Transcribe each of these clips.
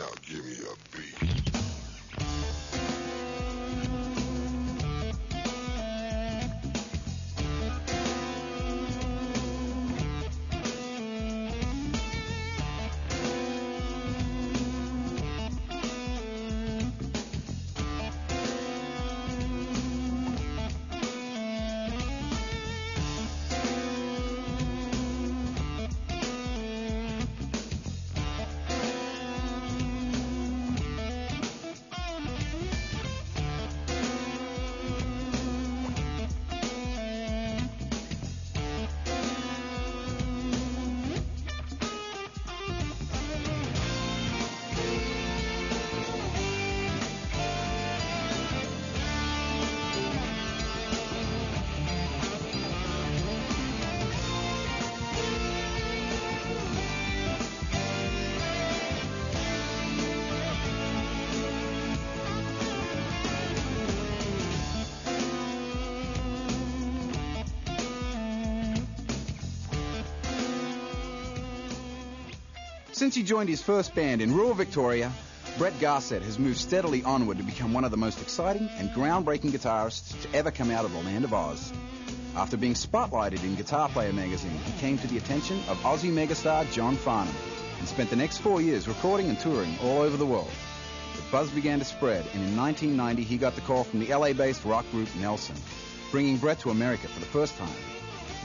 Now give me a beat. Since he joined his first band in rural Victoria, Brett Garsed has moved steadily onward to become one of the most exciting and groundbreaking guitarists to ever come out of the land of Oz. After being spotlighted in Guitar Player magazine, he came to the attention of Aussie megastar John Farnham and spent the next 4 years recording and touring all over the world. The buzz began to spread, and in 1990 he got the call from the LA-based rock group Nelson, bringing Brett to America for the first time.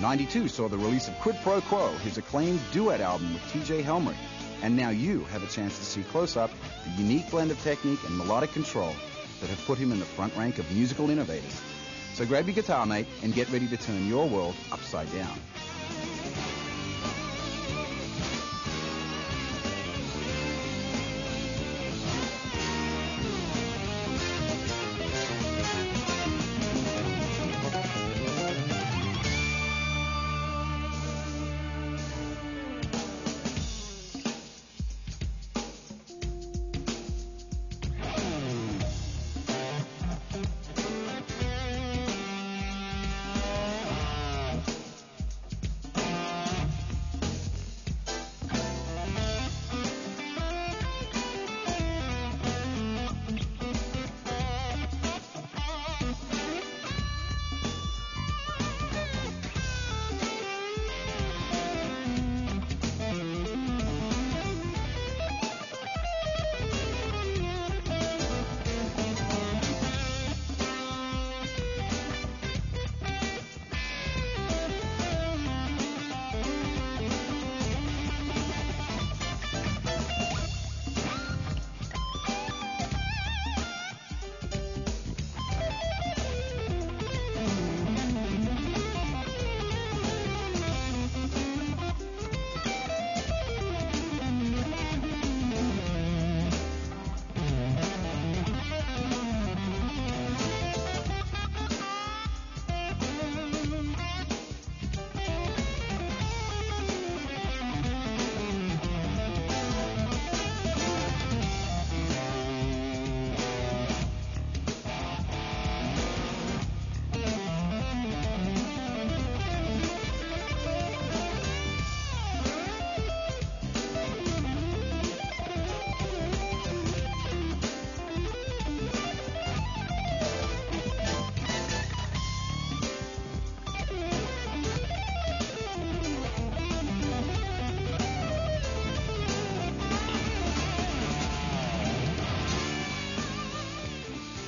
92 saw the release of Quid Pro Quo, his acclaimed duet album with T.J. Helmrich, and now you have a chance to see close up the unique blend of technique and melodic control that have put him in the front rank of musical innovators. So grab your guitar, mate, and get ready to turn your world upside down.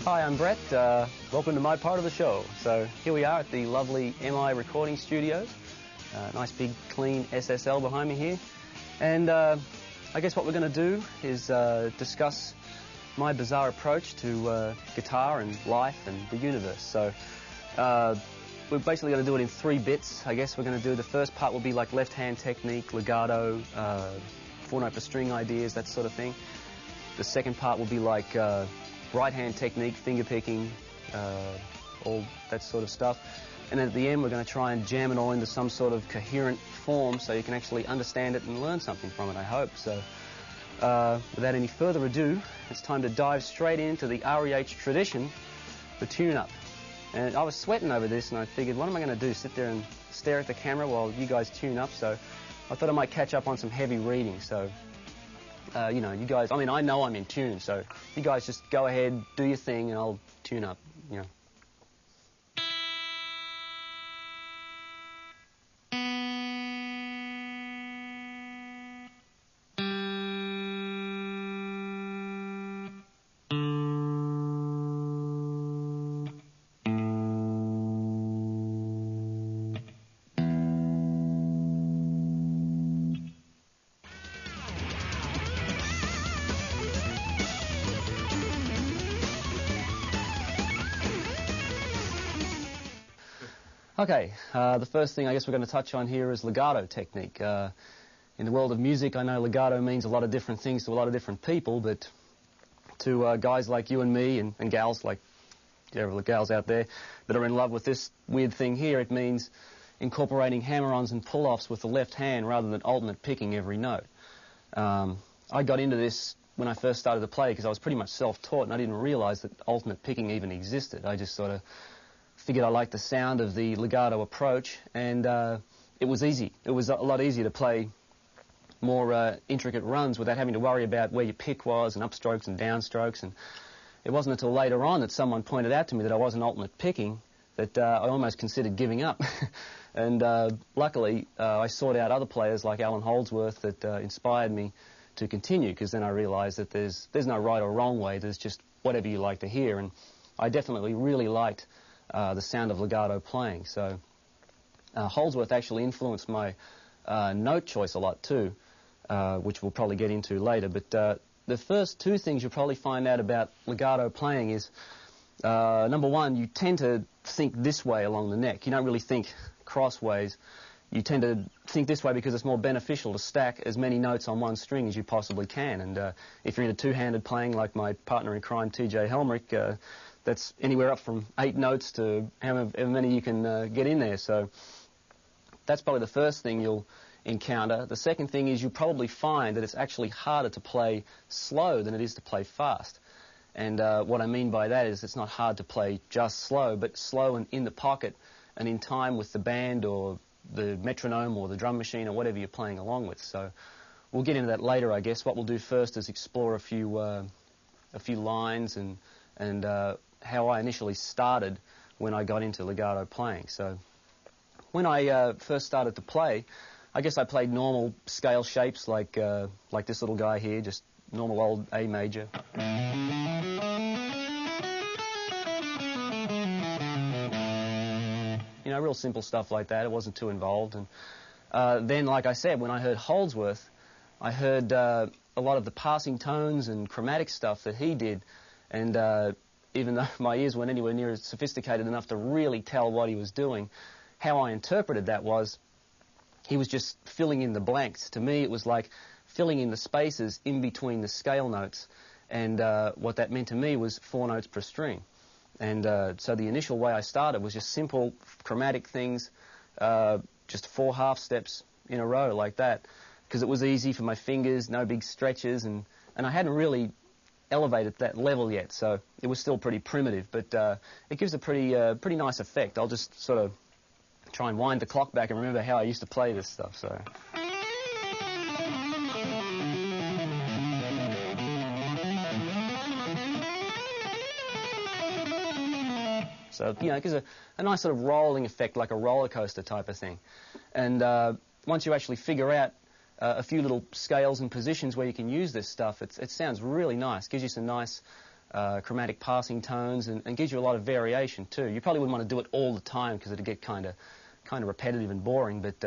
Hi, I'm Brett. Welcome to my part of the show. So here we are at the lovely MI recording studios. Nice big clean SSL behind me here. And I guess what we're going to do is discuss my bizarre approach to guitar and life and the universe. So we're basically going to do it in 3 bits. I guess we're going to do the first part will be like left-hand technique, legato, 4-note per string ideas, that sort of thing. The second part will be like right-hand technique, finger picking, all that sort of stuff. And then at the end, we're going to try and jam it all into some sort of coherent form so you can actually understand it and learn something from it, I hope. So without any further ado, it's time to dive straight into the REH tradition, the tune-up. And I was sweating over this, and I figured, what am I going to do, sit there and stare at the camera while you guys tune up? So I thought I might catch up on some heavy reading. So you know, you guys, I mean, I know I'm in tune, so you guys just go ahead, do your thing, and I'll tune up, you know. Okay, the first thing I guess we're going to touch on here is legato technique. In the world of music, I know legato means a lot of different things to a lot of different people, but to guys like you and me and gals like the gals out there that are in love with this weird thing here, it means incorporating hammer-ons and pull-offs with the left hand rather than alternate picking every note. I got into this when I first started to play because I was pretty much self-taught and I didn't realize that alternate picking even existed. I just sort of figured I liked the sound of the legato approach, and it was easy. It was a lot easier to play more intricate runs without having to worry about where your pick was and upstrokes and downstrokes. And it wasn't until later on that someone pointed out to me that I wasn't alternate picking that I almost considered giving up. And luckily, I sought out other players like Alan Holdsworth that inspired me to continue, because then I realized that there's no right or wrong way. There's just whatever you like to hear. And I definitely really liked the sound of legato playing. So Holdsworth actually influenced my note choice a lot too, which we'll probably get into later. But the first two things you'll probably find out about legato playing is, number one, you tend to think this way along the neck. You don't really think crossways. You tend to think this way because it's more beneficial to stack as many notes on one string as you possibly can. And if you're into two-handed playing like my partner in crime, T.J. Helmrich, that's anywhere up from 8 notes to however many you can get in there. So that's probably the first thing you'll encounter. The second thing is you'll probably find that it's actually harder to play slow than it is to play fast. And what I mean by that is it's not hard to play just slow, but slow and in the pocket and in time with the band or the metronome or the drum machine or whatever you're playing along with. So we'll get into that later, I guess. What we'll do first is explore a few lines and how I initially started when I got into legato playing. So when I first started to play, I guess I played normal scale shapes like this little guy here, just normal old A major. You know, real simple stuff like that. It wasn't too involved. And then, like I said, when I heard Holdsworth, I heard a lot of the passing tones and chromatic stuff that he did. And even though my ears weren't anywhere near as sophisticated enough to really tell what he was doing, how I interpreted that was he was just filling in the blanks. To me, it was like filling in the spaces in between the scale notes. And what that meant to me was 4 notes per string. And so the initial way I started was just simple chromatic things, just 4 half steps in a row like that, because it was easy for my fingers, no big stretches, and I hadn't really elevated that level yet, so it was still pretty primitive, but it gives a pretty nice effect. I'll just sort of try and wind the clock back and remember how I used to play this stuff. So, you know, it gives a nice sort of rolling effect, like a roller coaster type of thing. And once you actually figure out a few little scales and positions where you can use this stuff, it sounds really nice. Gives you some nice chromatic passing tones and gives you a lot of variation too. You probably wouldn't want to do it all the time because it'd get kind of repetitive and boring, but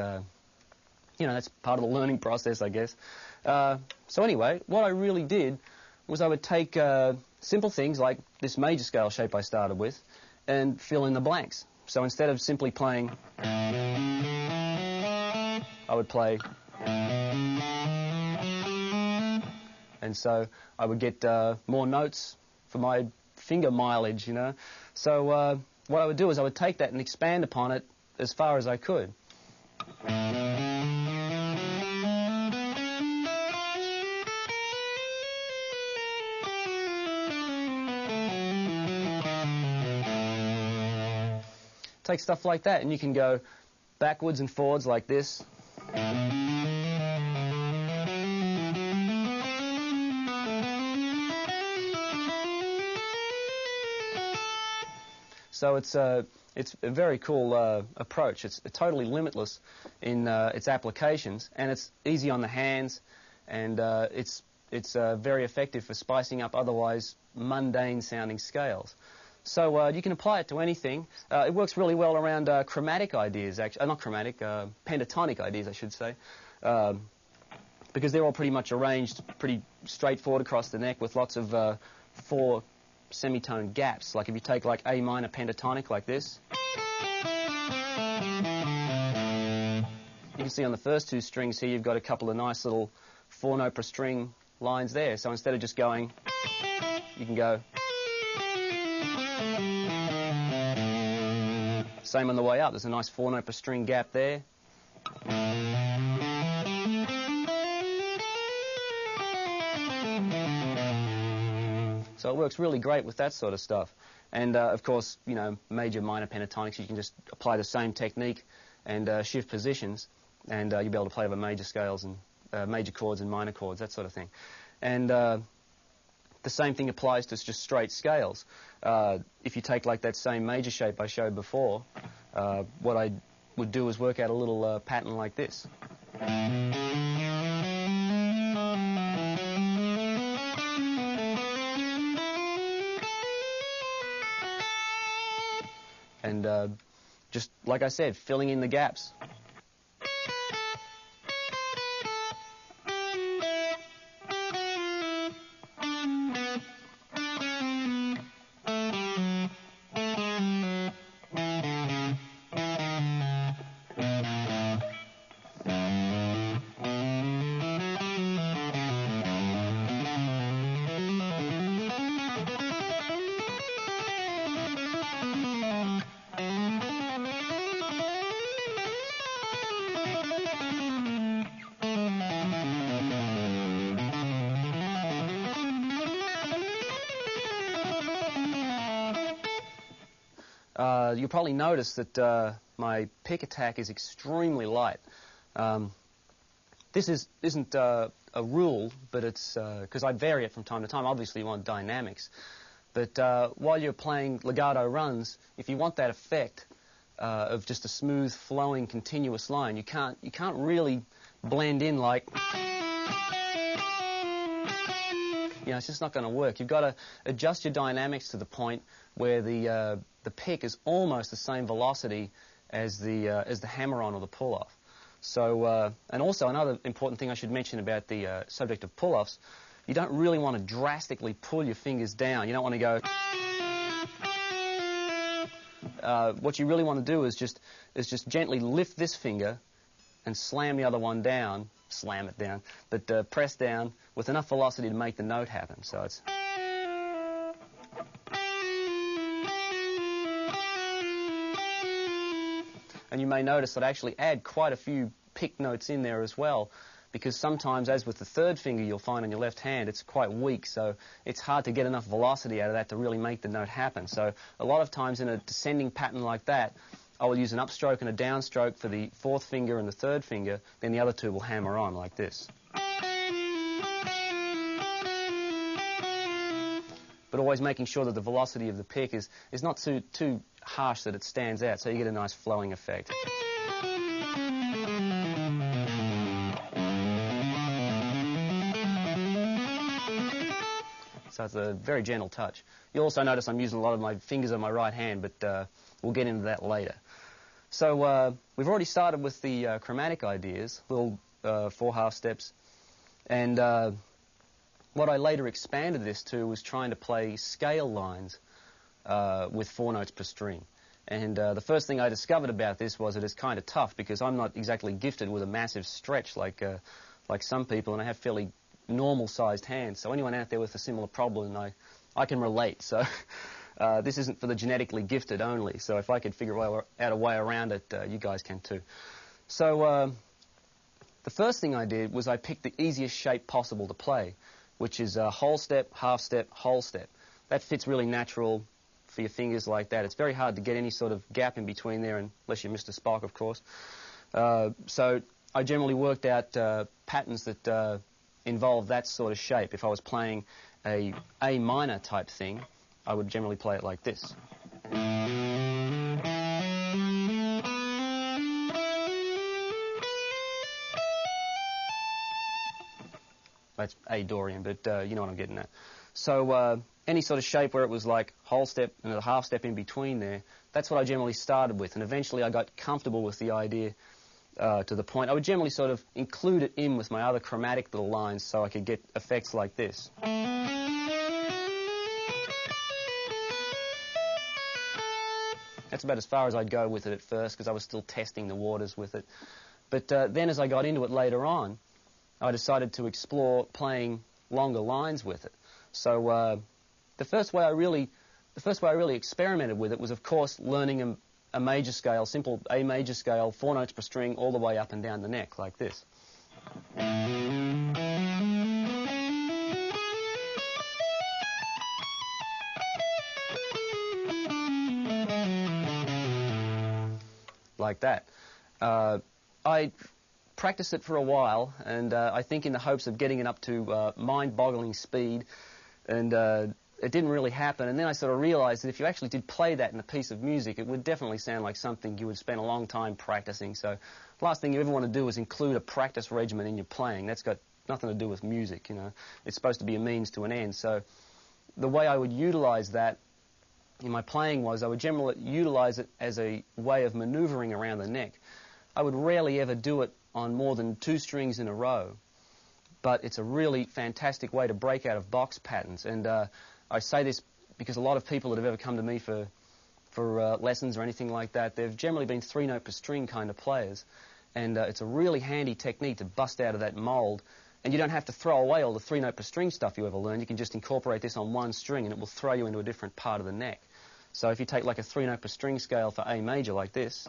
you know, that's part of the learning process, I guess. So anyway, what I really did was I would take simple things like this major scale shape I started with and fill in the blanks. So instead of simply playing, I would play, and so I would get more notes for my finger mileage, you know. So what I would do is I would take that and expand upon it as far as I could. Take stuff like that, and you can go backwards and forwards like this. So it's a very cool approach. It's totally limitless in its applications, and it's easy on the hands, and it's very effective for spicing up otherwise mundane-sounding scales. So you can apply it to anything. It works really well around chromatic ideas, actually, not chromatic, pentatonic ideas, I should say, because they're all pretty much arranged pretty straightforward across the neck with lots of 4 semitone gaps. Like if you take like A minor pentatonic like this, you can see on the first 2 strings here you've got a couple of nice little 4-note per string lines there. So instead of just going, you can go. Same on the way up. There's a nice 4-note per string gap there. So it works really great with that sort of stuff. And of course, you know, major, minor pentatonics, you can just apply the same technique and shift positions, and you'll be able to play over major scales and major chords and minor chords, that sort of thing. And the same thing applies to just straight scales. If you take like that same major shape I showed before, what I would do is work out a little pattern like this. And just like I said, filling in the gaps. You'll probably notice that my pick attack is extremely light. This isn't a rule, but it's because I vary it from time to time. Obviously, you want dynamics. But while you're playing legato runs, if you want that effect of just a smooth, flowing, continuous line, you can't really blend in like. You know, it's just not going to work. You've got to adjust your dynamics to the point where the pick is almost the same velocity as the hammer-on or the pull-off. So, and also another important thing I should mention about the subject of pull-offs, you don't really want to drastically pull your fingers down. You don't want to go. What you really want to do is just gently lift this finger and slam the other one down. Slam it down, but press down with enough velocity to make the note happen. So it's. And you may notice that I actually add quite a few pick notes in there as well, because sometimes, as with the third finger you'll find on your left hand, it's quite weak, so it's hard to get enough velocity out of that to really make the note happen. So a lot of times in a descending pattern like that, I will use an upstroke and a downstroke for the 4th finger and the 3rd finger, then the other 2 will hammer on like this. But always making sure that the velocity of the pick is not too harsh that it stands out, so you get a nice flowing effect. So it's a very gentle touch. You'll also notice I'm using a lot of my fingers on my right hand, but we'll get into that later. So we've already started with the chromatic ideas, little 4 half steps, and what I later expanded this to was trying to play scale lines with 4 notes per string. And the first thing I discovered about this was that it's kind of tough, because I'm not exactly gifted with a massive stretch like some people, and I have fairly normal-sized hands. So anyone out there with a similar problem, I can relate. So this isn't for the genetically gifted only. So if I could figure out a way around it, you guys can too. So the first thing I did was I picked the easiest shape possible to play, which is a whole step, half step, whole step. That fits really natural for your fingers like that. It's very hard to get any sort of gap in between there, unless you're Mr. Spock, of course. So I generally worked out patterns that involve that sort of shape. If I was playing a minor type thing, I would generally play it like this. That's A Dorian, but you know what I'm getting at. So any sort of shape where it was like whole step and a half step in between there, that's what I generally started with. And eventually I got comfortable with the idea to the point I would generally sort of include it in with my other chromatic little lines so I could get effects like this. That's about as far as I'd go with it at first because I was still testing the waters with it. But then as I got into it later on, I decided to explore playing longer lines with it. So the first way I really experimented with it was, of course, learning a major scale, simple A major scale, 4 notes per string, all the way up and down the neck, like this. Like that. I practiced it for a while, and I think in the hopes of getting it up to mind-boggling speed, and it didn't really happen. And then I sort of realized that if you actually did play that in a piece of music, it would definitely sound like something you would spend a long time practicing. So the last thing you ever want to do is include a practice regimen in your playing. That's got nothing to do with music, you know. It's supposed to be a means to an end. So the way I would utilize that in my playing was I would generally utilize it as a way of maneuvering around the neck. I would rarely ever do it on more than 2 strings in a row, but it's a really fantastic way to break out of box patterns. And I say this because a lot of people that have ever come to me for lessons or anything like that, they've generally been 3 note per string kind of players, and it's a really handy technique to bust out of that mold. And you don't have to throw away all the 3 note per string stuff you ever learned. You can just incorporate this on 1 string and it will throw you into a different part of the neck. So if you take like a 3 note per string scale for A major like this,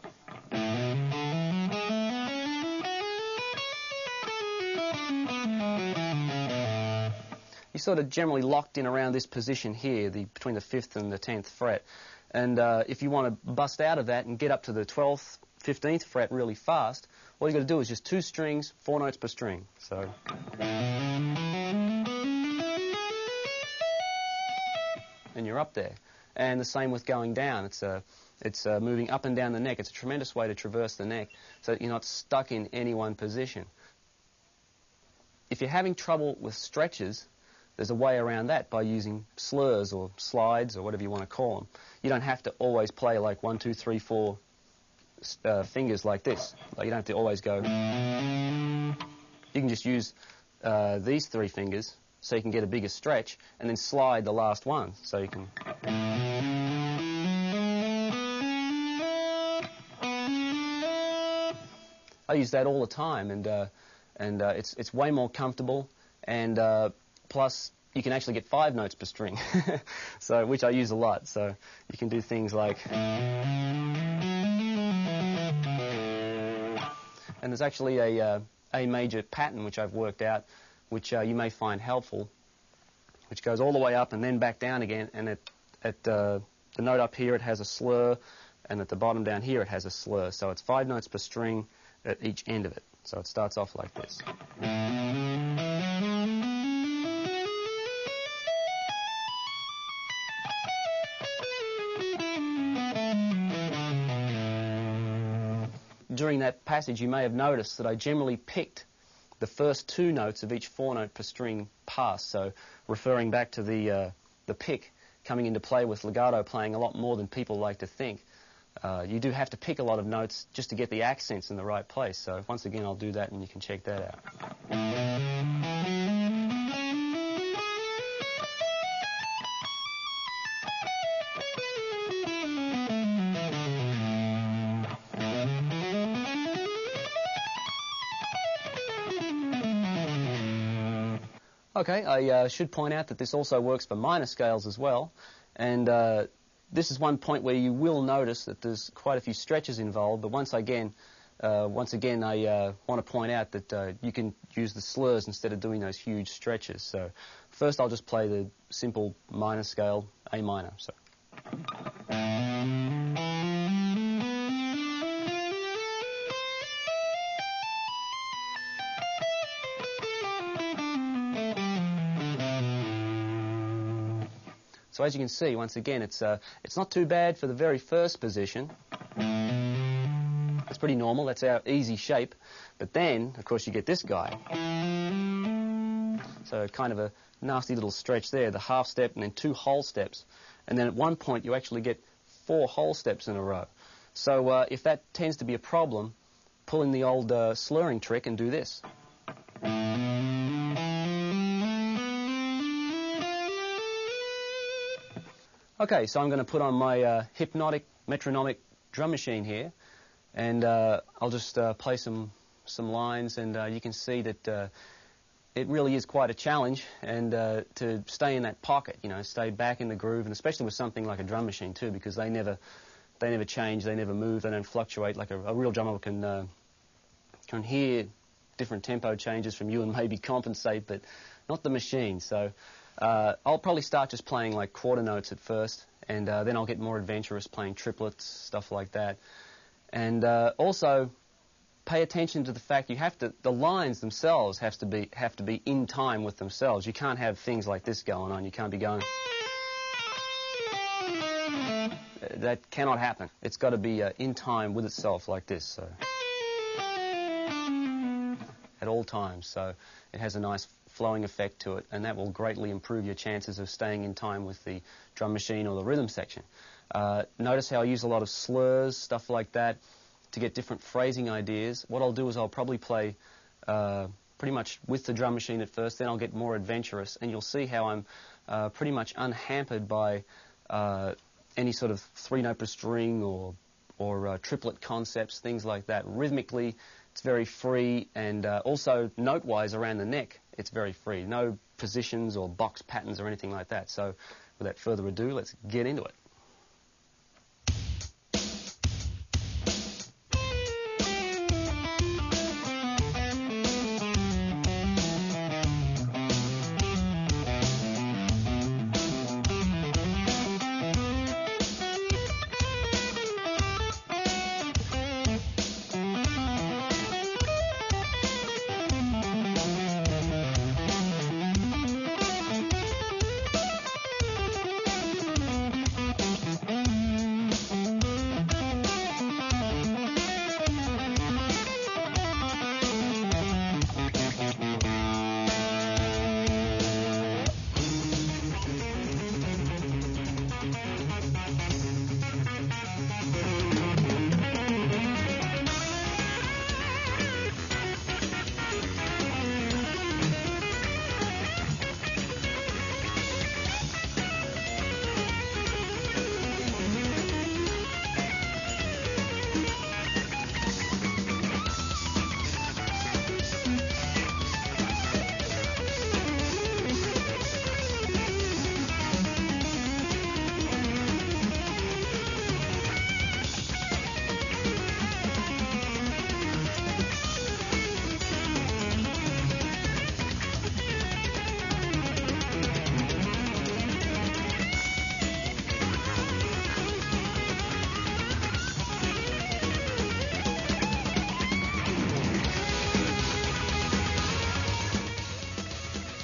you're sort of generally locked in around this position here, between the 5th and the 10th fret. And if you want to bust out of that and get up to the 12th, 15th fret really fast, all you've got to do is just 2 strings, 4 notes per string. So, and you're up there. And the same with going down. It's moving up and down the neck. It's a tremendous way to traverse the neck so that you're not stuck in any one position. If you're having trouble with stretches, there's a way around that by using slurs or slides or whatever you want to call them. You don't have to always play like 1, 2, 3, 4 fingers like this. Like you don't have to always go. You can just use these 3 fingers so you can get a bigger stretch and then slide the last one so you can. I use that all the time, and it's way more comfortable, and plus you can actually get 5 notes per string, so which I use a lot. So you can do things like, and there's actually a major pattern which I've worked out, which you may find helpful, which goes all the way up and then back down again, and at the note up here it has a slur, and at the bottom down here it has a slur. So it's 5 notes per string at each end of it. So it starts off like this. During that passage, you may have noticed that I generally picked the first 2 notes of each 4 note per string pass. So referring back to the pick coming into play with legato playing a lot more than people like to think. You do have to pick a lot of notes just to get the accents in the right place. So once again, I'll do that and you can check that out. Okay, I should point out that this also works for minor scales as well, and this is one point where you will notice that there's quite a few stretches involved, but once again I want to point out that you can use the slurs instead of doing those huge stretches. So first I'll just play the simple minor scale, A minor. So. So as you can see, once again, it's not too bad for the very first position. It's pretty normal. That's our easy shape. But then, of course, you get this guy. So kind of a nasty little stretch there, the half step and then 2 whole steps. And then at one point, you actually get 4 whole steps in a row. So if that tends to be a problem, pull in the old slurring trick and do this. Okay, so I'm going to put on my hypnotic metronomic drum machine here, and I'll just play some lines, and you can see that it really is quite a challenge, and to stay in that pocket, you know, stay back in the groove, and especially with something like a drum machine too, because they never change, they never move, they don't fluctuate like a real drummer can hear different tempo changes from you and maybe compensate, but not the machine. So I'll probably start just playing like quarter notes at first, and then I'll get more adventurous playing triplets, stuff like that. And also pay attention to the fact the lines themselves have to be in time with themselves. You can't have things like this going on. You can't be going. That cannot happen. It's got to be in time with itself like this. So at all times. So it has a nice flowing effect to it, and that will greatly improve your chances of staying in time with the drum machine or the rhythm section. Notice how I use a lot of slurs, stuff like that, to get different phrasing ideas. What I'll do is I'll probably play pretty much with the drum machine at first, then I'll get more adventurous, and you'll see how I'm pretty much unhampered by any sort of 3-note per string or triplet concepts, things like that. Rhythmically, it's very free, and also note-wise around the neck, it's very free. No positions or box patterns or anything like that. So without further ado, let's get into it.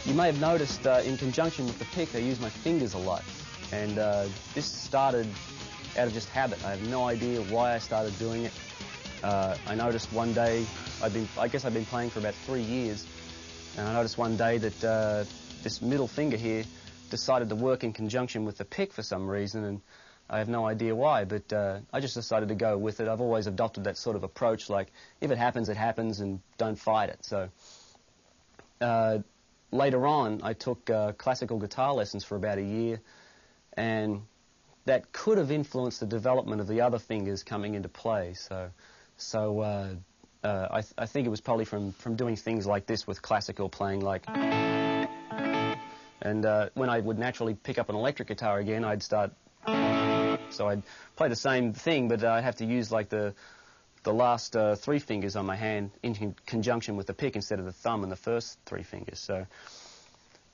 You may have noticed in conjunction with the pick, I use my fingers a lot. And this started out of just habit. I have no idea why I started doing it. I noticed one day, I guess I've been playing for about 3 years, and I noticed one day that this middle finger here decided to work in conjunction with the pick for some reason, and I have no idea why, but I just decided to go with it. I've always adopted that sort of approach, like, if it happens, and don't fight it. So later on, I took classical guitar lessons for about a year, and that could have influenced the development of the other fingers coming into play. So I think it was probably from doing things like this with classical playing, like, and when I would naturally pick up an electric guitar again, I'd start. So I'd play the same thing, but I'd have to use like the last 3 fingers on my hand in conjunction with the pick instead of the thumb and the first 3 fingers. So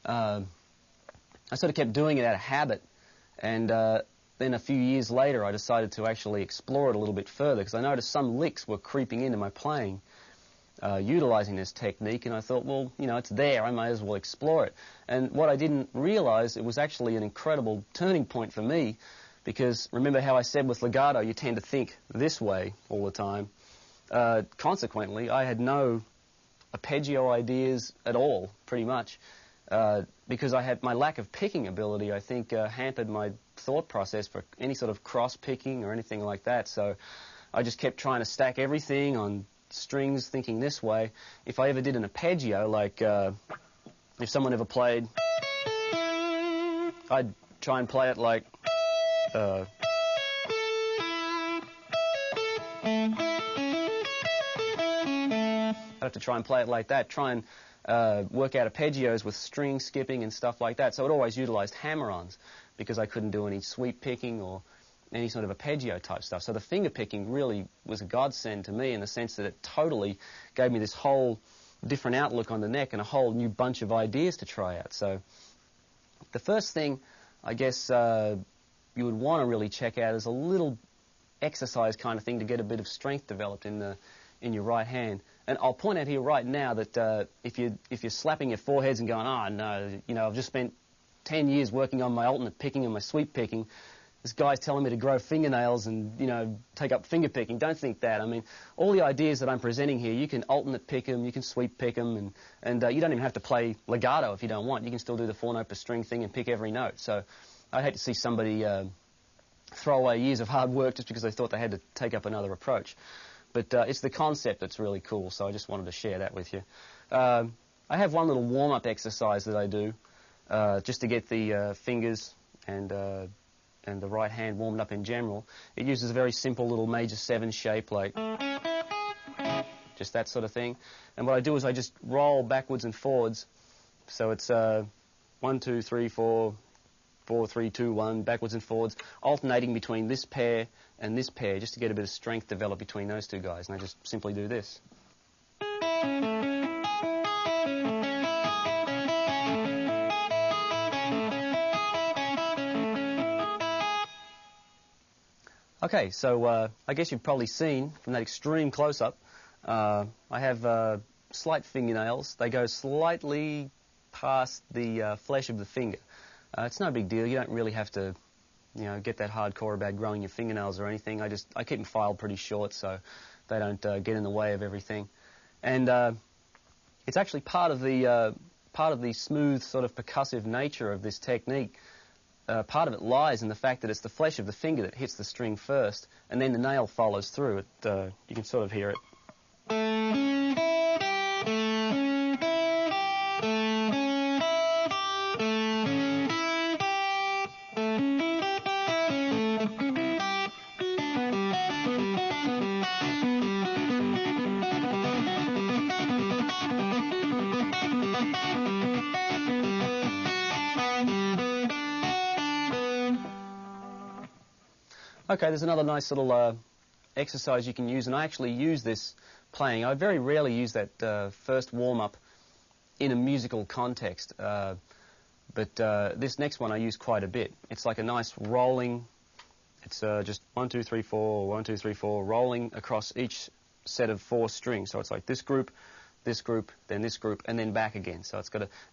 I sort of kept doing it out of habit, and then a few years later I decided to actually explore it a little bit further, because I noticed some licks were creeping into my playing, utilizing this technique, and I thought, well, you know, it's there, I may as well explore it. And what I didn't realize, it was actually an incredible turning point for me, because remember how I said with legato, you tend to think this way all the time. Consequently, I had no arpeggio ideas at all, pretty much, because I had my lack of picking ability, I think, hampered my thought process for any sort of cross-picking or anything like that. So I just kept trying to stack everything on strings, thinking this way. If I ever did an arpeggio, like if someone ever played, I'd try and play it like... I'd have to try and play it like that, try and work out arpeggios with string skipping and stuff like that. So it always utilized hammer-ons because I couldn't do any sweep picking or any sort of arpeggio type stuff. So the finger picking really was a godsend to me in the sense that it totally gave me this whole different outlook on the neck and a whole new bunch of ideas to try out. So the first thing, I guess, you would want to really check out is a little exercise kind of thing to get a bit of strength developed in your right hand. And I'll point out here right now that if you're slapping your foreheads and going, oh no, you know, I've just spent 10 years working on my alternate picking and my sweep picking, this guy's telling me to grow fingernails and, you know, take up finger picking. Don't think that. I mean, all the ideas that I'm presenting here, you can alternate pick them, you can sweep pick them, and you don't even have to play legato if you don't want. You can still do the 4-note per string thing and pick every note. So I'd hate to see somebody throw away years of hard work just because they thought they had to take up another approach. But it's the concept that's really cool, so I just wanted to share that with you. I have one little warm-up exercise that I do just to get the fingers and the right hand warmed up in general. It uses a very simple little major 7 shape, like just that sort of thing. And what I do is I just roll backwards and forwards. So it's 1, 2, 3, 4, 4, 3, 2, 1, backwards and forwards, alternating between this pair and this pair, just to get a bit of strength developed between those two guys. And I just simply do this. Okay, so I guess you've probably seen from that extreme close-up, I have slight fingernails. They go slightly past the flesh of the finger. It's no big deal. You don't really have to, you know, get that hardcore about growing your fingernails or anything. I keep them filed pretty short so they don't get in the way of everything. And it's actually part of the smooth sort of percussive nature of this technique. Part of it lies in the fact that it's the flesh of the finger that hits the string first, and then the nail follows through. You can sort of hear it. Okay, there's another nice little exercise you can use, and I actually use this playing. I very rarely use that first warm-up in a musical context, but this next one I use quite a bit. It's like a nice rolling, it's just 1, 2, 3, 4, 1, 2, 3, 4, rolling across each set of 4 strings. So it's like this group, then this group, and then back again. So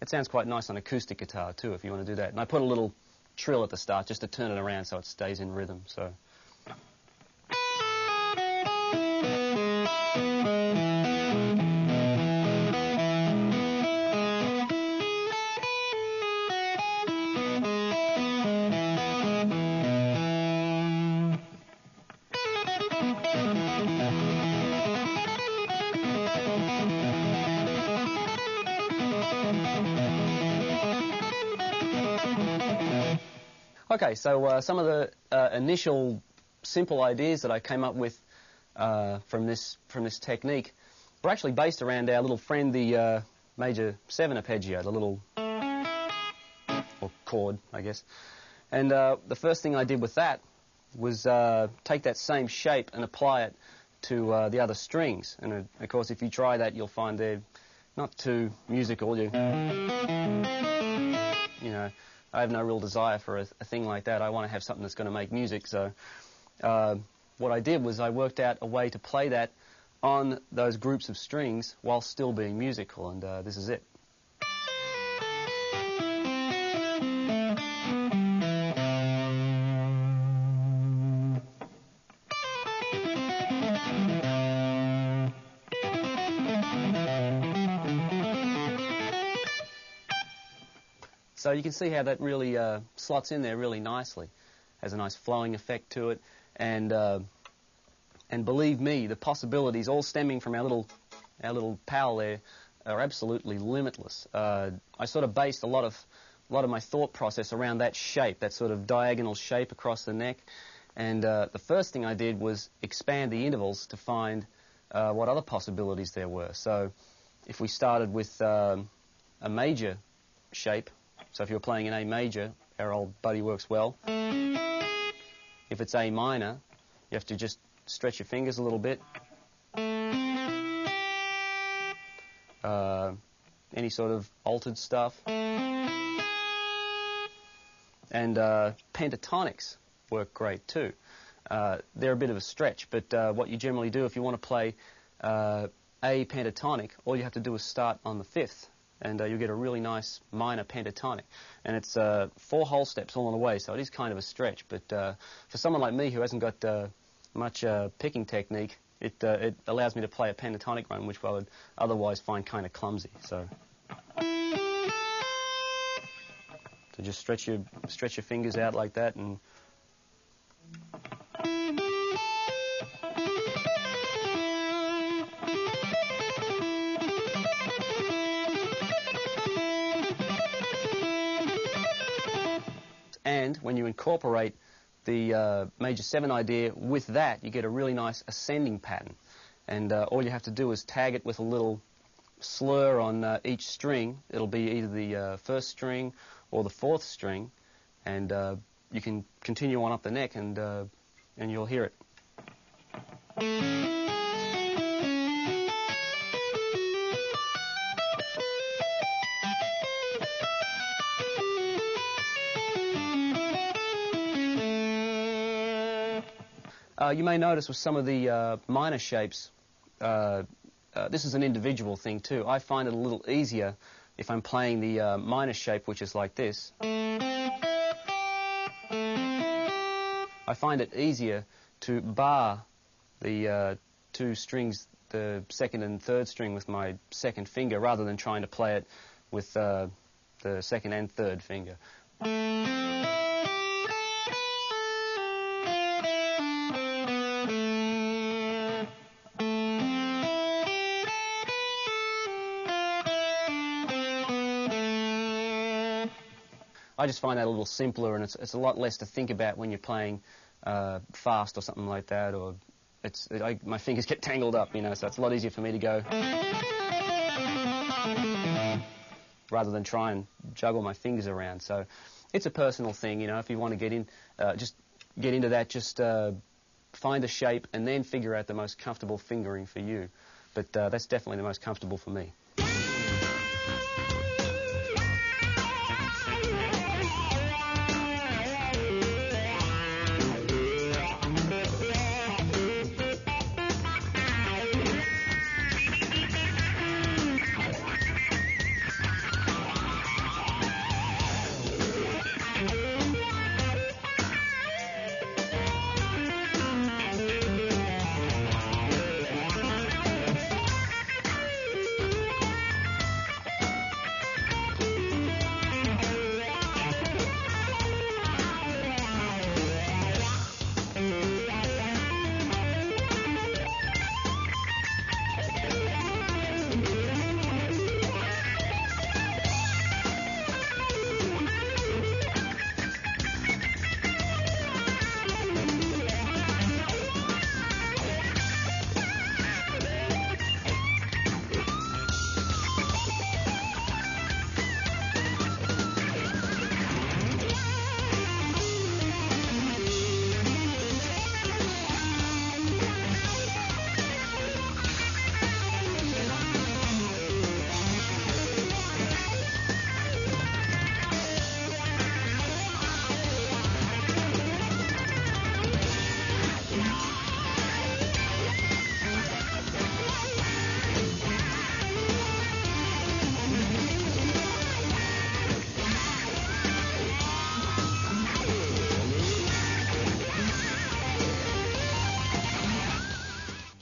it sounds quite nice on acoustic guitar too, if you want to do that. And I put a little trill at the start just to turn it around so it stays in rhythm. So. Okay, so some of the initial simple ideas that I came up with from this technique were actually based around our little friend, the major 7 arpeggio, the little, or chord, I guess. And the first thing I did with that was take that same shape and apply it to the other strings. And of course, if you try that, you'll find they're not too musical. You know, I have no real desire for a thing like that. I want to have something that's going to make music. So what I did was I worked out a way to play that on those groups of strings while still being musical, and this is it. So you can see how that really slots in there really nicely. Has a nice flowing effect to it, and believe me, the possibilities all stemming from our little pal there are absolutely limitless. I sort of based a lot of my thought process around that shape, that sort of diagonal shape across the neck, and the first thing I did was expand the intervals to find what other possibilities there were. So if we started with a major shape, so if you're playing in A major, our old buddy works well. If it's A minor, you have to just stretch your fingers a little bit. Any sort of altered stuff. And pentatonics work great too. They're a bit of a stretch, but what you generally do if you want to play A pentatonic, all you have to do is start on the fifth, and you'll get a really nice minor pentatonic. And it's 4 whole steps all on the way, so it is kind of a stretch. But for someone like me who hasn't got much picking technique, it allows me to play a pentatonic run, which I would otherwise find kind of clumsy. So just stretch your fingers out like that, and when you incorporate the major 7 idea with that, you get a really nice ascending pattern. And all you have to do is tag it with a little slur on each string. It'll be either the first string or the 4th string, and you can continue on up the neck, and you'll hear it. You may notice with some of the minor shapes, this is an individual thing too. I find it a little easier if I'm playing the minor shape, which is like this. I find it easier to bar the 2 strings, the 2nd and 3rd string, with my 2nd finger, rather than trying to play it with the 2nd and 3rd finger. I just find that a little simpler, and it's a lot less to think about when you're playing fast or something like that, or my fingers get tangled up, you know, so it's a lot easier for me to go rather than try and juggle my fingers around. So it's a personal thing, you know. If you want to get into that, just find a shape and then figure out the most comfortable fingering for you. But that's definitely the most comfortable for me.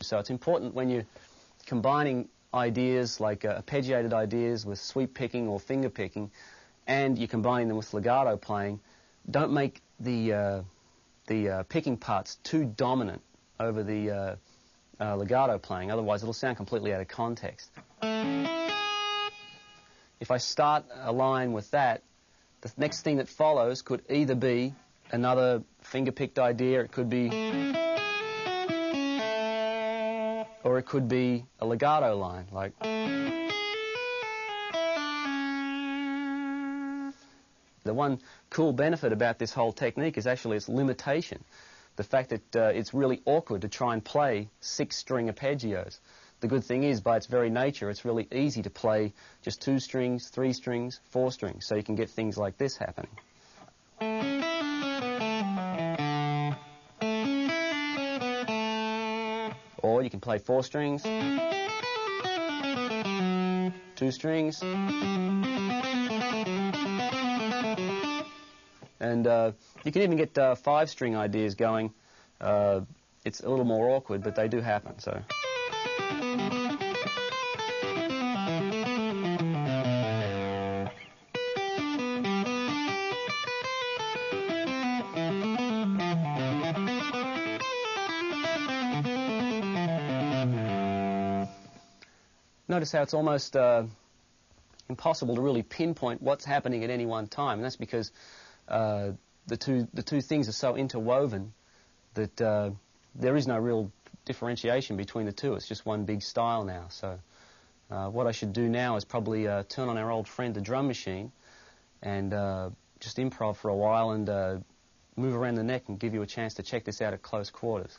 So it's important when you're combining ideas like arpeggiated ideas with sweep picking or finger picking, and you're combining them with legato playing, don't make the picking parts too dominant over the legato playing, otherwise it'll sound completely out of context. If I start a line with that, the next thing that follows could either be another finger-picked idea, it could be, or it could be a legato line, like. The one cool benefit about this whole technique is actually its limitation. The fact that it's really awkward to try and play 6-string arpeggios. The good thing is, by its very nature, it's really easy to play just 2 strings, 3 strings, 4 strings, so you can get things like this happening. Or you can play 4 strings, 2 strings, and you can even get 5-string ideas going. It's a little more awkward, but they do happen. So. Notice how it's almost impossible to really pinpoint what's happening at any one time, and that's because the two things are so interwoven that there is no real differentiation between the two. It's just one big style now. So what I should do now is probably turn on our old friend, the drum machine, and just improv for a while and move around the neck and give you a chance to check this out at close quarters.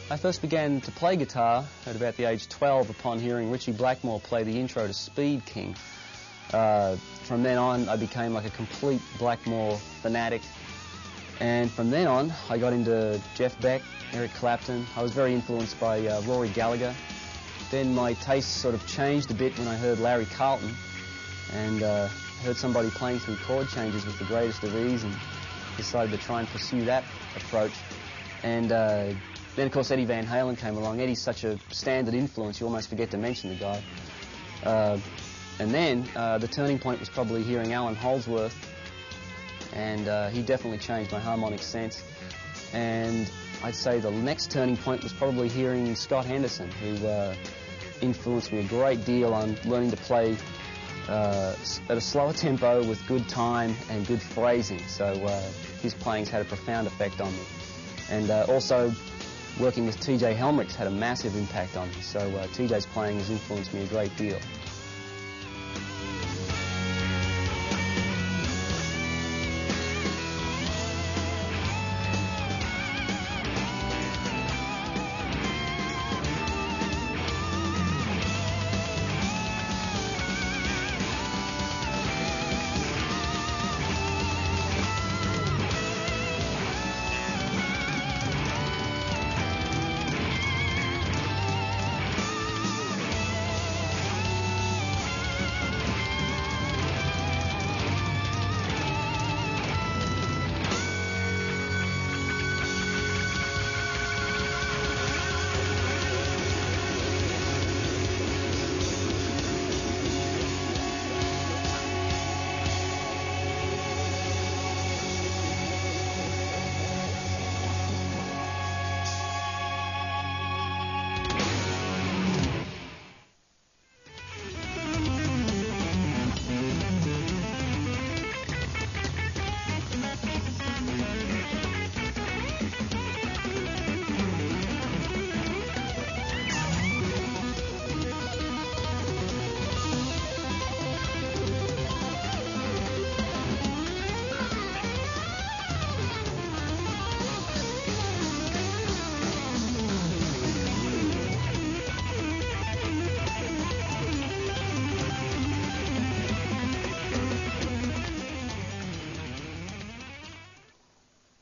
I first began to play guitar at about the age 12 upon hearing Ritchie Blackmore play the intro to Speed King. From then on, I became like a complete Blackmore fanatic. And from then on, I got into Jeff Beck, Eric Clapton. I was very influenced by Rory Gallagher. Then my tastes sort of changed a bit when I heard Larry Carlton and heard somebody playing through chord changes with the greatest of ease and decided to try and pursue that approach. And then, of course, Eddie Van Halen came along. Eddie's such a standard influence, you almost forget to mention the guy. And then the turning point was probably hearing Alan Holdsworth, and he definitely changed my harmonic sense. And I'd say the next turning point was probably hearing Scott Henderson, who influenced me a great deal on learning to play at a slower tempo with good time and good phrasing. So his playing's had a profound effect on me. And also, working with T.J. Helmrich's had a massive impact on me, so T.J.'s playing has influenced me a great deal.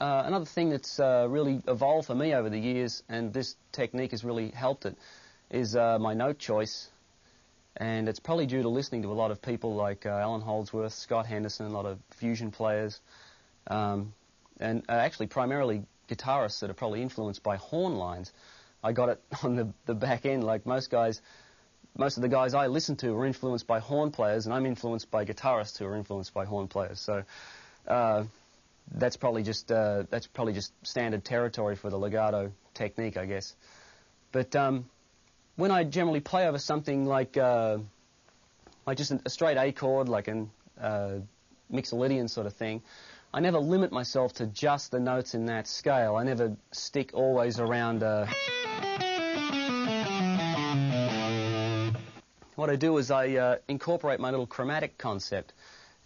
another thing that's really evolved for me over the years, and this technique has really helped it, is my note choice. And it's probably due to listening to a lot of people like Alan Holdsworth, Scott Henderson, a lot of fusion players, and actually primarily guitarists that are probably influenced by horn lines. I got it on the back end, like most guys. Most of the guys I listen to are influenced by horn players, and I'm influenced by guitarists who are influenced by horn players. So that's probably just standard territory for the legato technique, I guess. But when I generally play over something like just a straight A chord, like an Mixolydian sort of thing, I never limit myself to just the notes in that scale. I never stick always around. What I do is I incorporate my little chromatic concept,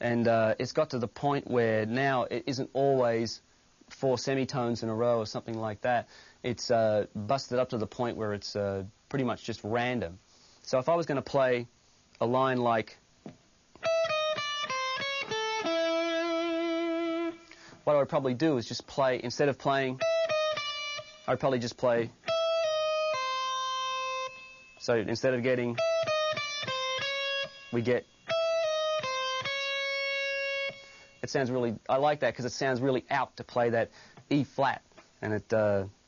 and it's got to the point where now it isn't always 4 semitones in a row or something like that. It's busted up to the point where it's pretty much just random. So if I was going to play a line like, what I would probably do is just play, instead of playing, I would probably just play. So instead of getting, we get, it sounds really, I like that because it sounds really out to play that E flat, and it,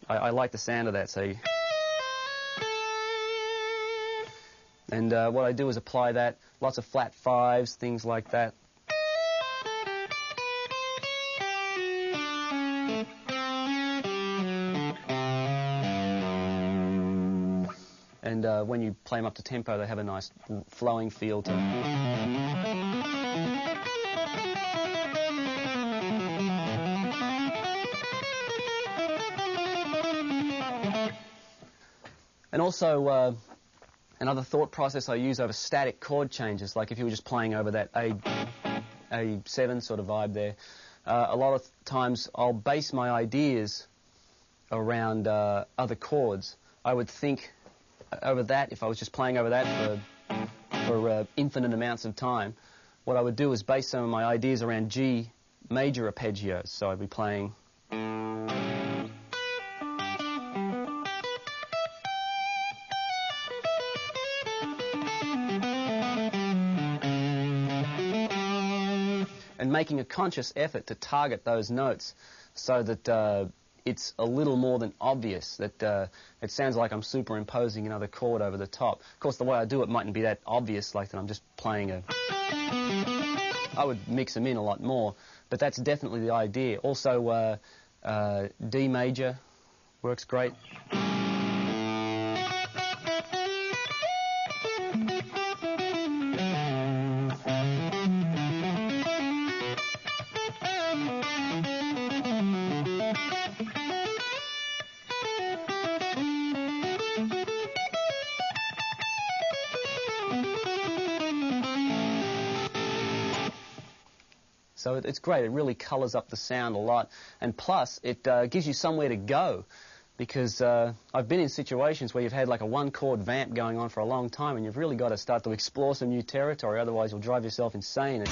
I like the sound of that. So, and what I do is apply that, lots of flat fives, things like that. And when you play them up to tempo, they have a nice flowing feel to them. And also, another thought process I use over static chord changes, like if you were just playing over that A7 sort of vibe there, a lot of times I'll base my ideas around other chords. I would think over that, if I was just playing over that for infinite amounts of time, what I would do is base some of my ideas around G major arpeggios. So I'd be playing. And making a conscious effort to target those notes so that it's a little more than obvious, that it sounds like I'm superimposing another chord over the top. Of course, the way I do it mightn't be that obvious, like that I'm just playing a... I would mix them in a lot more, but that's definitely the idea. Also, D major works great. So it's great. It really colors up the sound a lot. And plus, it gives you somewhere to go. Because I've been in situations where you've had like a one-chord vamp going on for a long time, and you've really got to start to explore some new territory. Otherwise, you'll drive yourself insane.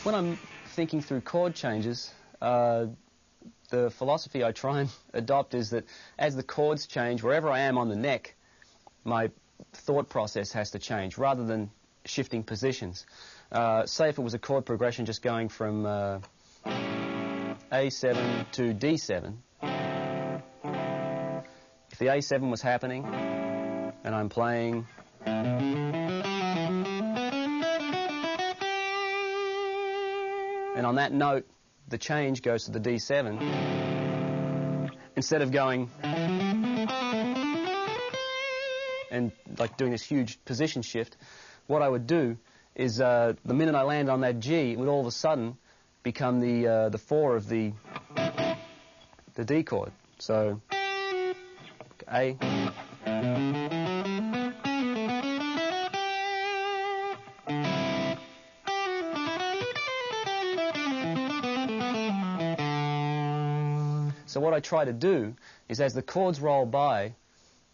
When I'm thinking through chord changes, the philosophy I try and adopt is that as the chords change, wherever I am on the neck, my thought process has to change rather than shifting positions. Say if it was a chord progression just going from A7 to D7. If the A7 was happening and I'm playing and on that note the change goes to the D7, instead of going and like doing this huge position shift, what I would do is the minute I land on that G, it would all of a sudden become the 4 of the D chord. So A. So what I try to do is as the chords roll by,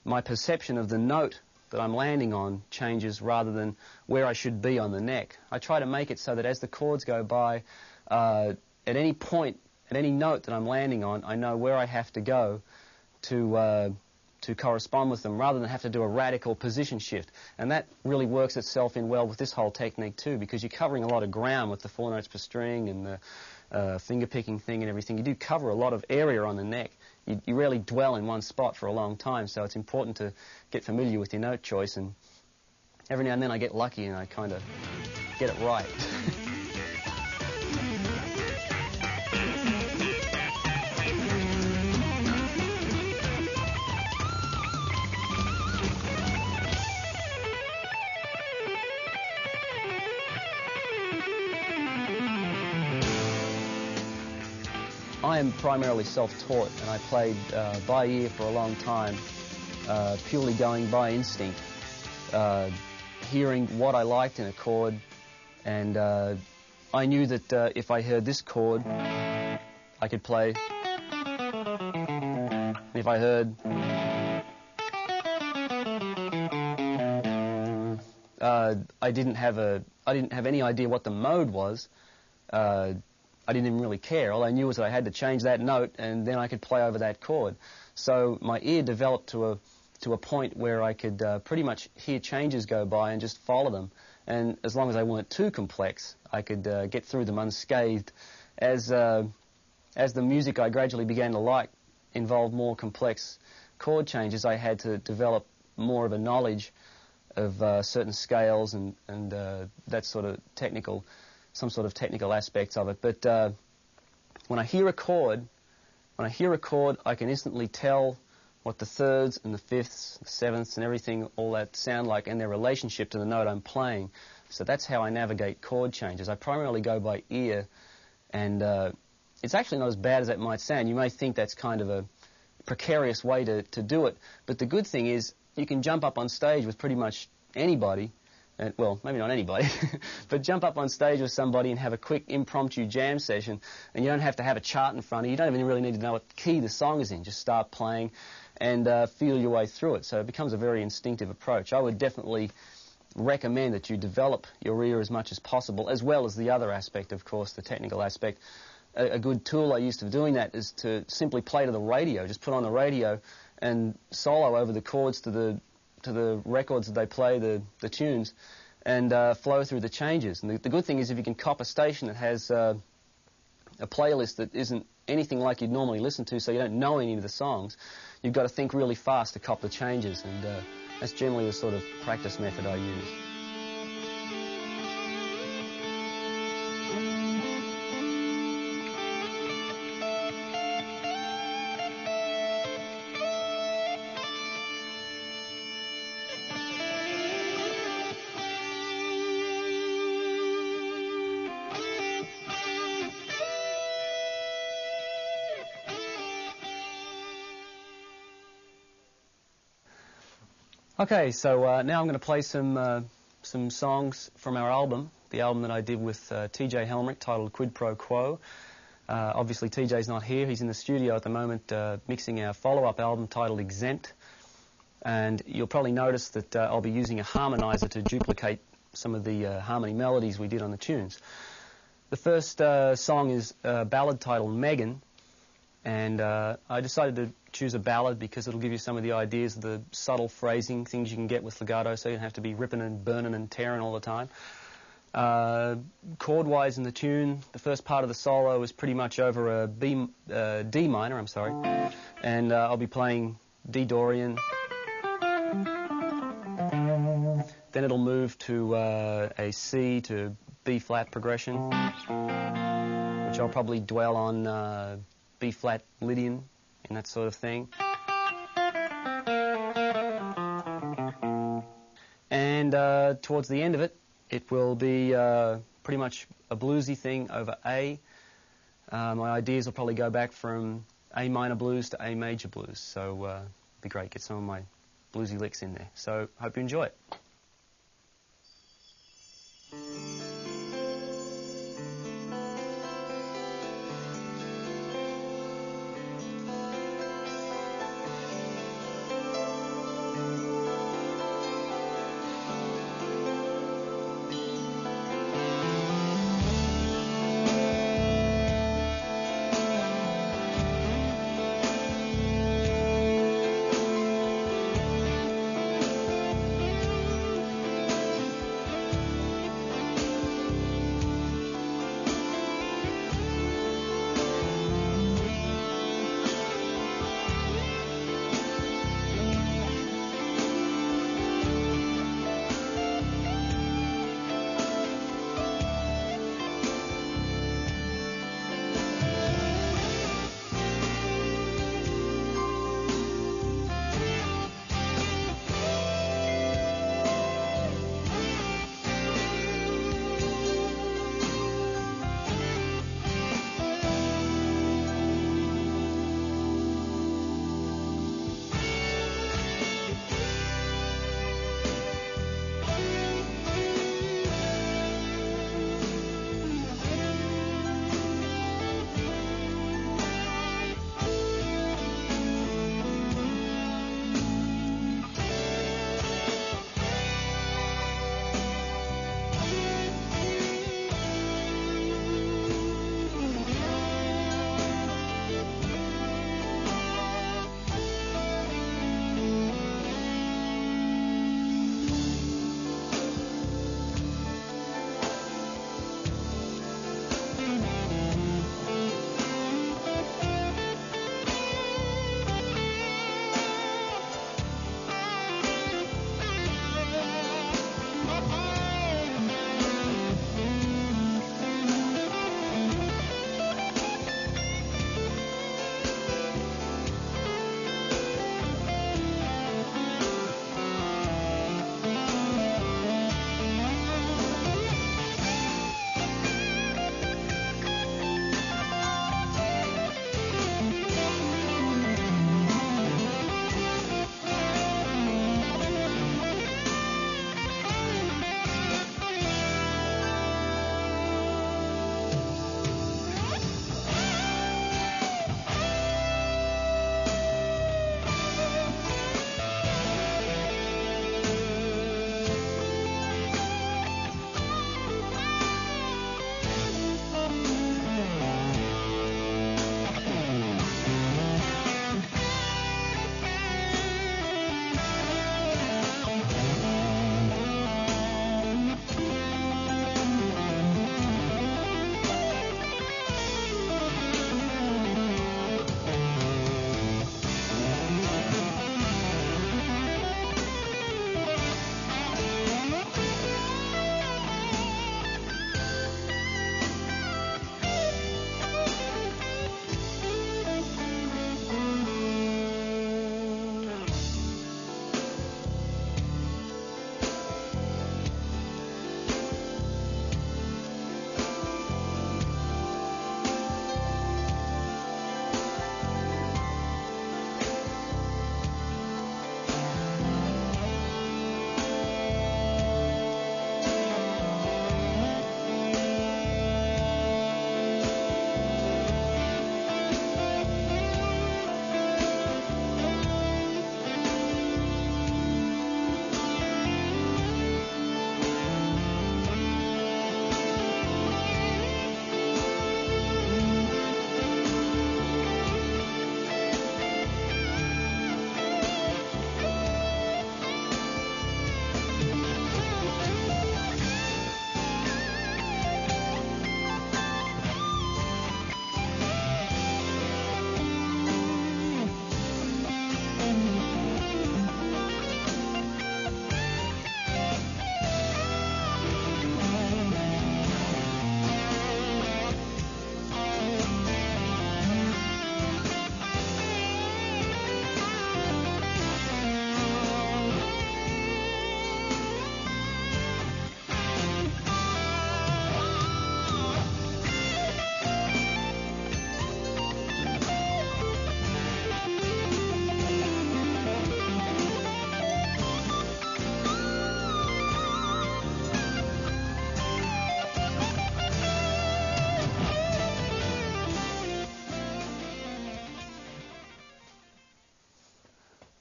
my perception of the note that I'm landing on changes rather than where I should be on the neck. I try to make it so that as the chords go by, at any point, at any note that I'm landing on, I know where I have to go to correspond with them rather than have to do a radical position shift. And that really works itself in well with this whole technique too, because you're covering a lot of ground with the 4 notes per string and the finger picking thing and everything. You do cover a lot of area on the neck. You rarely dwell in one spot for a long time, so it's important to get familiar with your note choice, and every now and then I get lucky and I kind of get it right. I am primarily self-taught, and I played by ear for a long time, purely going by instinct, hearing what I liked in a chord, and I knew that if I heard this chord, I could play. If I heard I didn't have any idea what the mode was. I didn't even really care. All I knew was that I had to change that note, and then I could play over that chord. So my ear developed to a point where I could pretty much hear changes go by and just follow them. And as long as they weren't too complex, I could get through them unscathed. As the music I gradually began to like involved more complex chord changes, I had to develop more of a knowledge of certain scales and that sort of technical. Some sort of technical aspects of it. But when I hear a chord, I can instantly tell what the thirds and the fifths, the sevenths and everything, all that sound like, and their relationship to the note I'm playing. So that's how I navigate chord changes. I primarily go by ear, and it's actually not as bad as that might sound. You may think that's kind of a precarious way to do it, but the good thing is you can jump up on stage with pretty much anybody. Well, maybe not anybody, but jump up on stage with somebody and have a quick impromptu jam session, and you don't have to have a chart in front of you. You don't even really need to know what key the song is in. Just start playing and feel your way through it. So it becomes a very instinctive approach. I would definitely recommend that you develop your ear as much as possible, as well as the other aspect, of course, the technical aspect. A good tool I used for doing that is to simply play to the radio. Just put on the radio and solo over the chords to the records that they play, the tunes, and flow through the changes. And the good thing is if you can cop a station that has a playlist that isn't anything like you'd normally listen to, so you don't know any of the songs, you've got to think really fast to cop the changes, and that's generally the sort of practice method I use. Okay, so now I'm going to play some songs from our album, the album that I did with T.J. Helmrich, titled Quid Pro Quo. Obviously, T.J.'s not here. He's in the studio at the moment mixing our follow-up album titled Exempt. And you'll probably notice that I'll be using a harmonizer to duplicate some of the harmony melodies we did on the tunes. The first song is a ballad titled Megan, and I decided to choose a ballad because it'll give you some of the ideas of the subtle phrasing, things you can get with legato, so you don't have to be ripping and burning and tearing all the time. Chord-wise in the tune, the first part of the solo is pretty much over a D minor, and I'll be playing D Dorian. Then it'll move to a C to B flat progression, which I'll probably dwell on B flat Lydian and that sort of thing. And towards the end of it, it will be pretty much a bluesy thing over A. My ideas will probably go back from A minor blues to A major blues, so it'll be great. Get some of my bluesy licks in there. So hope you enjoy it.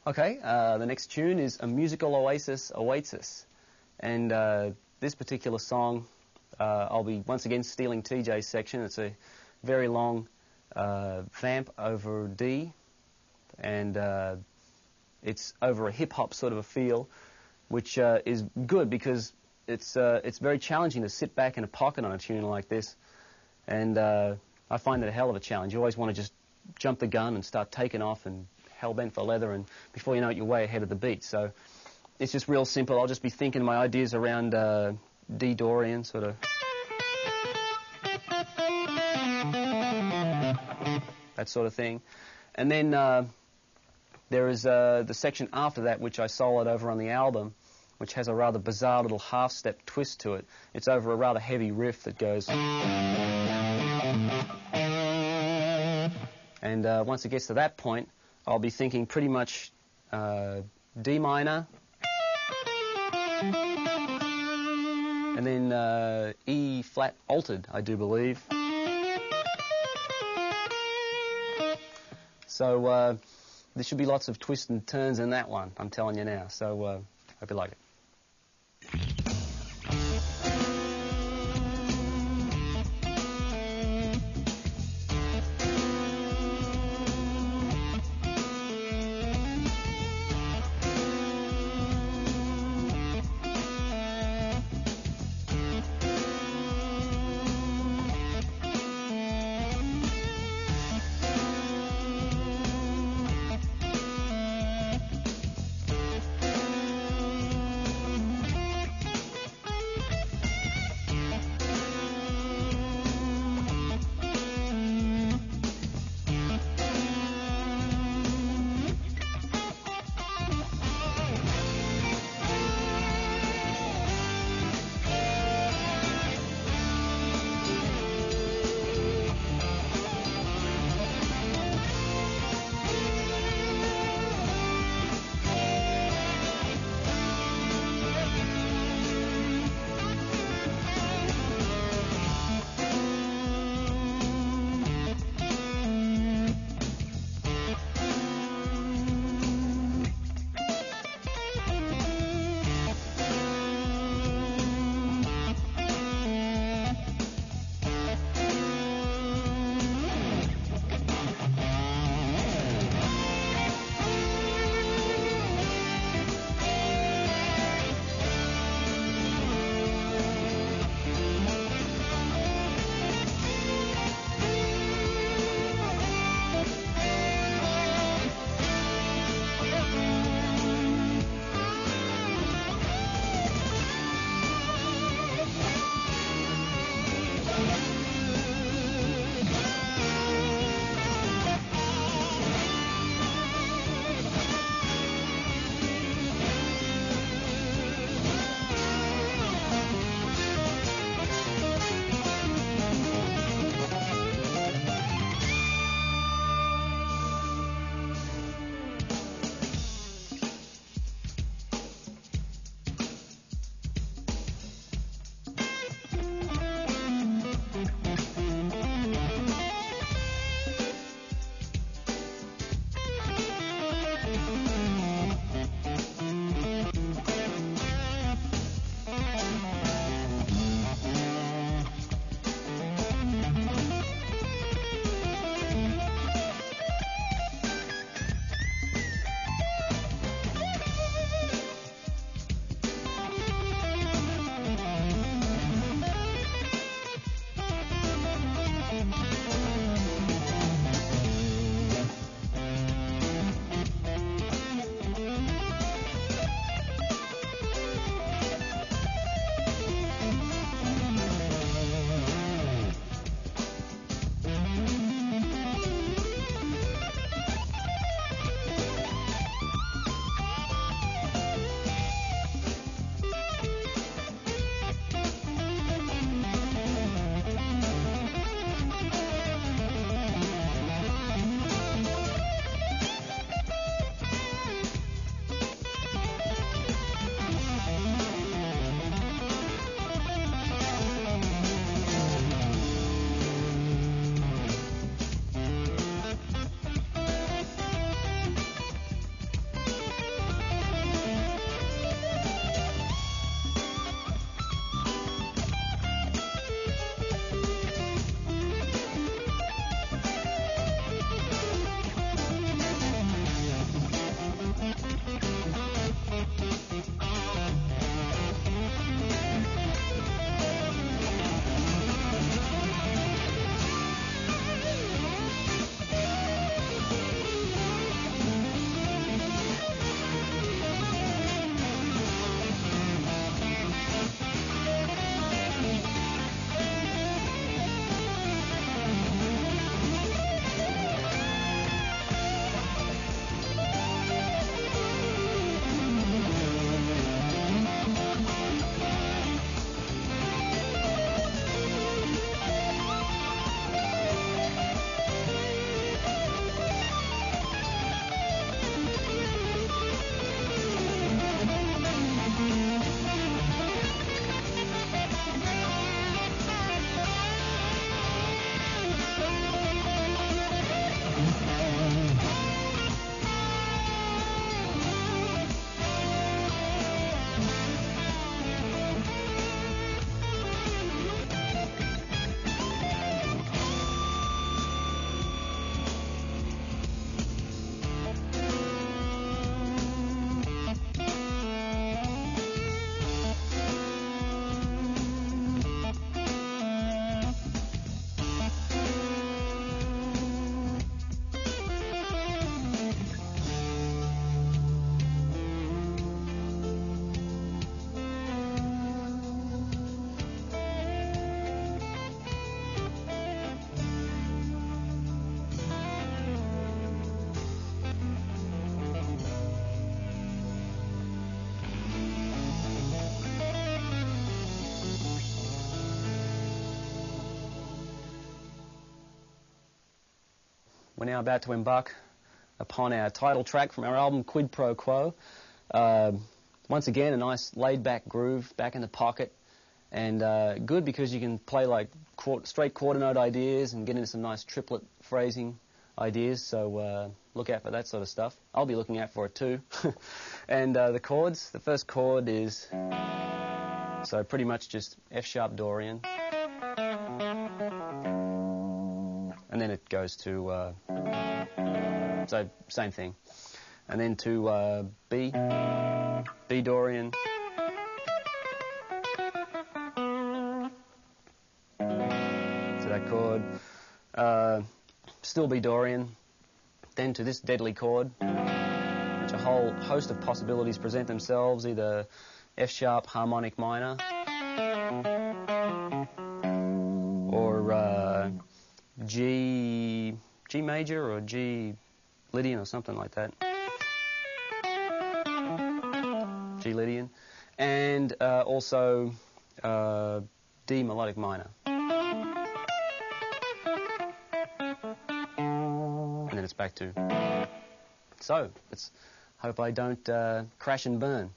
Okay, the next tune is A Musical Oasis Awaits Us. And this particular song, I'll be once again stealing TJ's section. It's a very long vamp over D, and it's over a hip-hop sort of a feel, which is good because it's very challenging to sit back in a pocket on a tune like this. And I find it a hell of a challenge. You always want to just jump the gun and start taking off and hell-bent for leather, and before you know it, you're way ahead of the beat. So it's just real simple. I'll just be thinking my ideas around D Dorian, sort of that sort of thing. And then there is the section after that, which I soloed over on the album, which has a rather bizarre little half-step twist to it. It's over a rather heavy riff that goes... And once it gets to that point, I'll be thinking pretty much D minor, and then E flat altered, I do believe. So there should be lots of twists and turns in that one, I'm telling you now. So hope you like it. we're now about to embark upon our title track from our album Quid Pro Quo. Once again, a nice laid-back groove, back in the pocket, and good because you can play like straight quarter note ideas and get into some nice triplet phrasing ideas, so look out for that sort of stuff. I'll be looking out for it too. And the chords, the first chord is, so pretty much just F-sharp Dorian. And then it goes to, so same thing. And then to B Dorian. So that chord, still B Dorian. Then to this deadly chord, which a whole host of possibilities present themselves, either F-sharp harmonic minor, or G major or G Lydian or something like that. G Lydian. And also D melodic minor. And then it's back to. So, let's hope I don't crash and burn.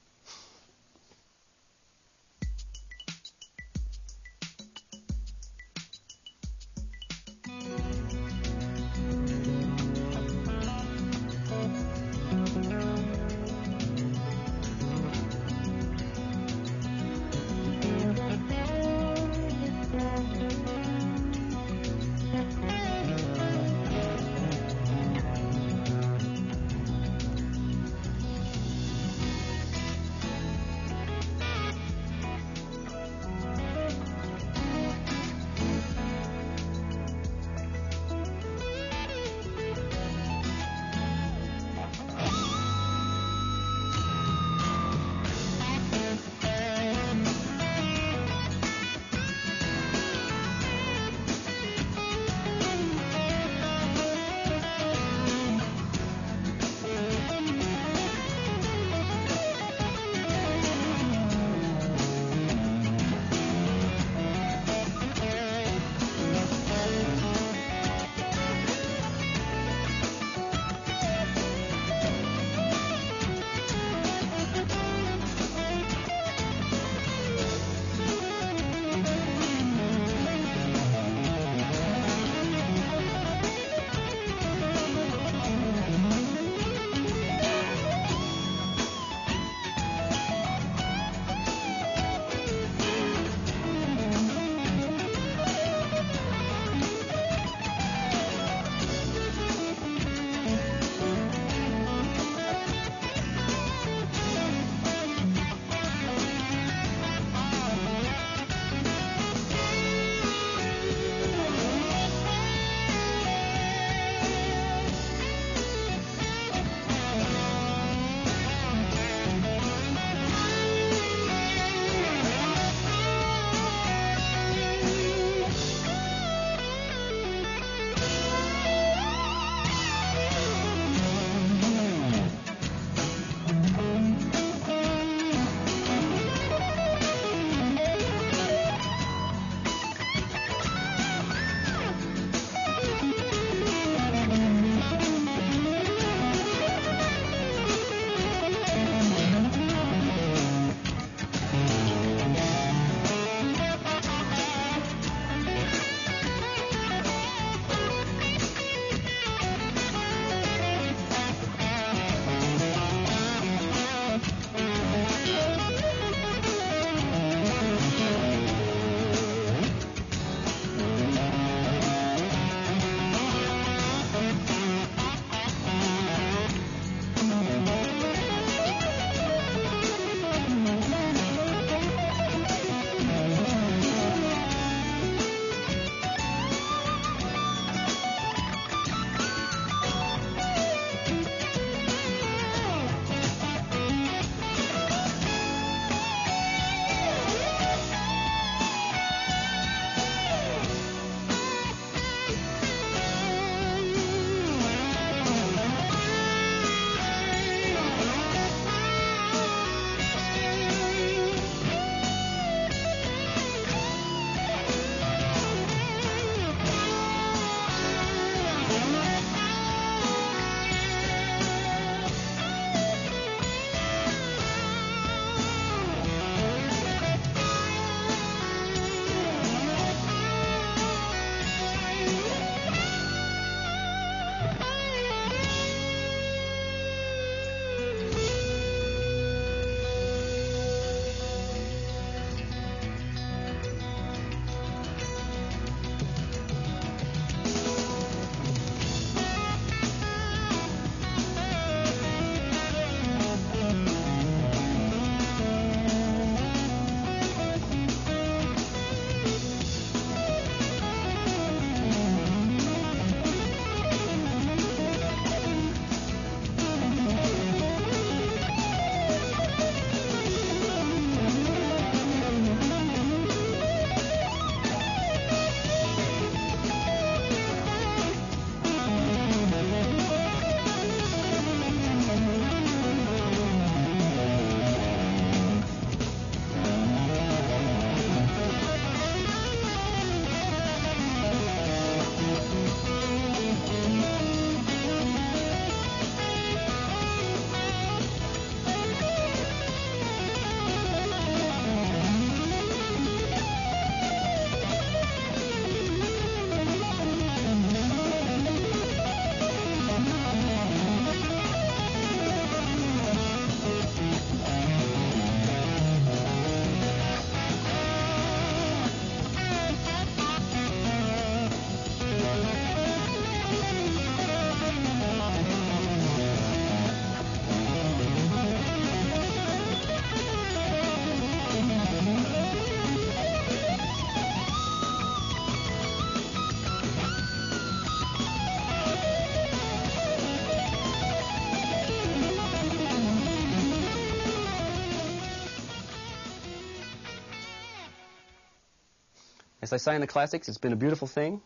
as they say in the classics, it's been a beautiful thing.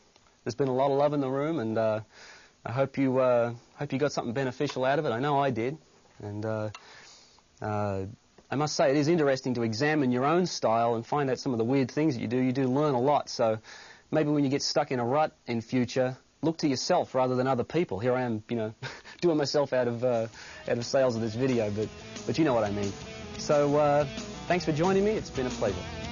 There's been a lot of love in the room, and I hope you got something beneficial out of it. I know I did, and I must say it is interesting to examine your own style and find out some of the weird things that you do. You do learn a lot, so maybe when you get stuck in a rut in future, look to yourself rather than other people. Here I am, you know, doing myself out of sales of this video, but you know what I mean. So thanks for joining me. It's been a pleasure.